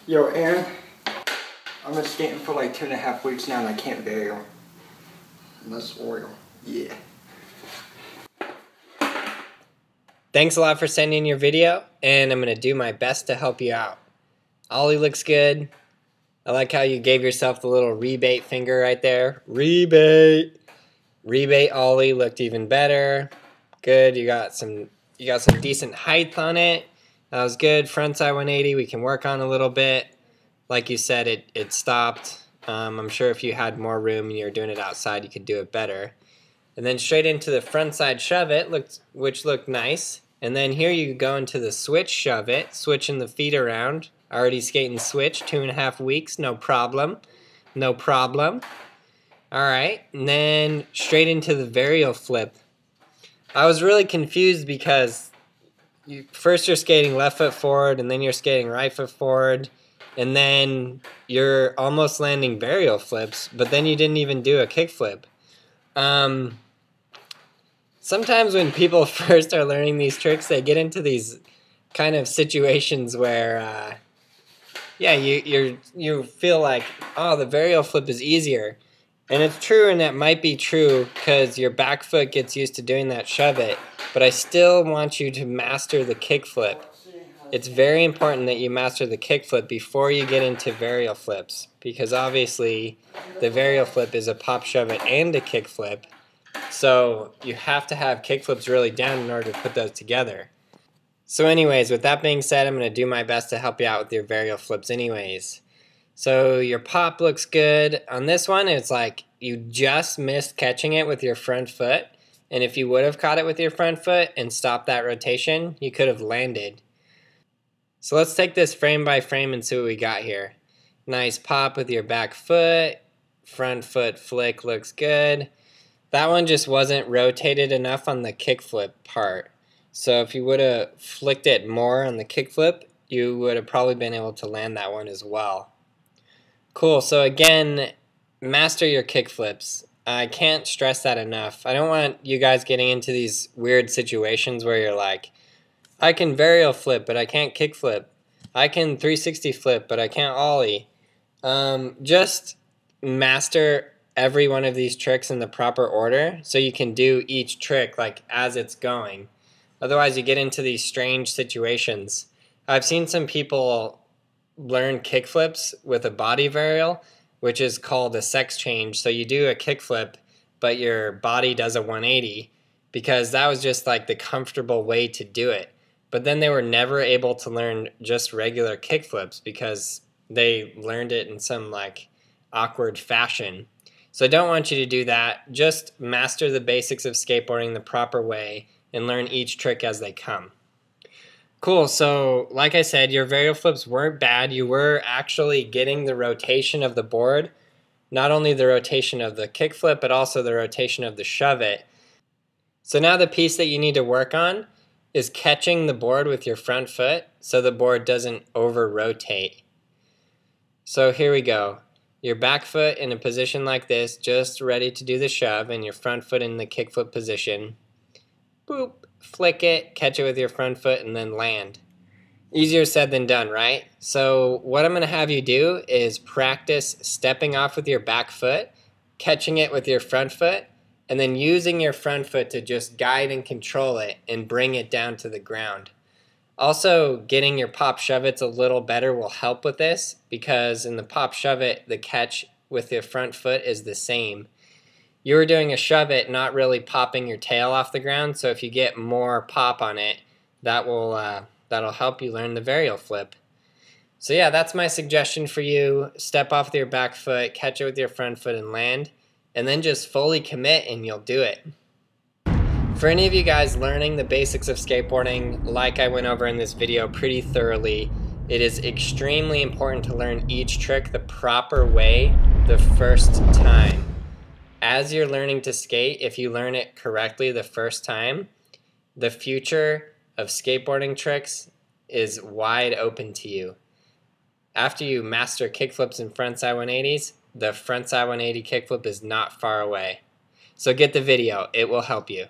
Yo, Aaron, I've been skating for like 2.5 weeks now and I can't varial. Unless oil. Yeah. Thanks a lot for sending your video, and I'm going to do my best to help you out. Ollie looks good. I like how you gave yourself the little rebate finger right there. Rebate. Rebate Ollie looked even better. Good. You got some decent height on it. That was good. Frontside 180 we can work on a little bit. Like you said, it stopped. I'm sure if you had more room and you were doing it outside, you could do it better. And then straight into the frontside shove it, which looked nice. And then here you go into the switch shove it, switching the feet around. Already skating switch, 2.5 weeks, no problem. No problem. Alright, and then straight into the varial flip. I was really confused because first you're skating left foot forward, and then you're skating right foot forward, and then you're almost landing varial flips, but then you didn't even do a kick flip. Sometimes when people first are learning these tricks, they get into these kind of situations where, yeah, you feel like, oh, the varial flip is easier. And it's true, and that might be true because your back foot gets used to doing that shove it. But I still want you to master the kick flip. It's very important that you master the kick flip before you get into varial flips, because obviously the varial flip is a pop shove it and a kick flip. So you have to have kick flips really down in order to put those together. So anyways, with that being said, I'm going to do my best to help you out with your varial flips anyways. So your pop looks good. On this one, it's like you just missed catching it with your front foot. And if you would have caught it with your front foot and stopped that rotation, you could have landed. So let's take this frame by frame and see what we got here. Nice pop with your back foot. Front foot flick looks good. That one just wasn't rotated enough on the kickflip part. So if you would have flicked it more on the kickflip, you would have probably been able to land that one as well. Cool, so again, master your kickflips. I can't stress that enough. I don't want you guys getting into these weird situations where you're like, I can varial flip, but I can't kickflip. I can 360 flip, but I can't ollie. Just master every one of these tricks in the proper order so you can do each trick like as it's going. Otherwise you get into these strange situations. I've seen some people learn kickflips with a body varial, which is called a sex change. So you do a kickflip, but your body does a 180 because that was just like the comfortable way to do it. But then they were never able to learn just regular kickflips because they learned it in some like awkward fashion. So I don't want you to do that. Just master the basics of skateboarding the proper way and learn each trick as they come. Cool, so like I said, your varial flips weren't bad. You were actually getting the rotation of the board. Not only the rotation of the kick flip, but also the rotation of the shove it. So now the piece that you need to work on is catching the board with your front foot so the board doesn't over-rotate. So here we go. Your back foot in a position like this, just ready to do the shove, and your front foot in the kickflip position. Boop, flick it, catch it with your front foot, and then land. Easier said than done, right? So what I'm going to have you do is practice stepping off with your back foot, catching it with your front foot, and then using your front foot to just guide and control it and bring it down to the ground. Also, getting your pop shove it's a little better will help with this because in the pop shove it, the catch with your front foot is the same. You were doing a shove it, not really popping your tail off the ground, so if you get more pop on it, that'll help you learn the varial flip. So yeah, that's my suggestion for you. Step off with your back foot, catch it with your front foot and land, and then just fully commit and you'll do it. For any of you guys learning the basics of skateboarding, like I went over in this video pretty thoroughly, it is extremely important to learn each trick the proper way the first time. As you're learning to skate, if you learn it correctly the first time, the future of skateboarding tricks is wide open to you. After you master kickflips and frontside 180s, the frontside 180 kickflip is not far away. So get the video, it will help you.